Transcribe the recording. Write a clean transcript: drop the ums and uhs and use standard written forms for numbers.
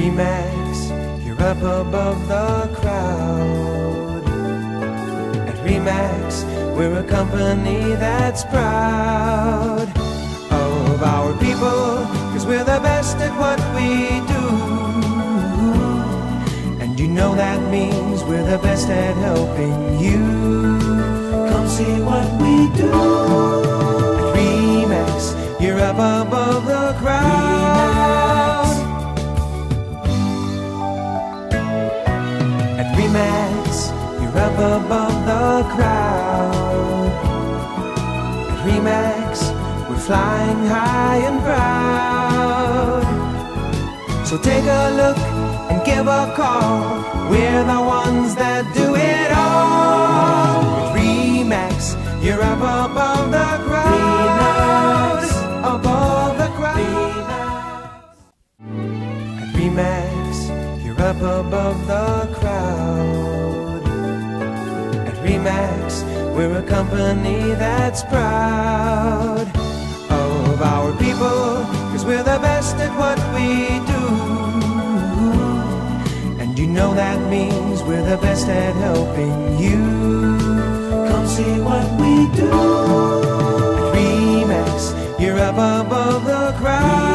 Remax, you're up above the crowd. At Remax, we're a company that's proud of our people, 'cause we're the best at what we do. And you know that means we're the best at helping you. Come see what we do. At Remax, you're up above the crowd. At Remax, you're up above the crowd. At Remax, we're flying high and proud. So take a look and give a call. We're the ones that do it all. At Remax, you're up above the crowd. Above the crowd. At Remax, you're up above the crowd. At Remax, we're a company that's proud of our people, 'cause we're the best at what we do. And you know that means we're the best at helping you. Come see what we do. At Remax, you're up above the crowd.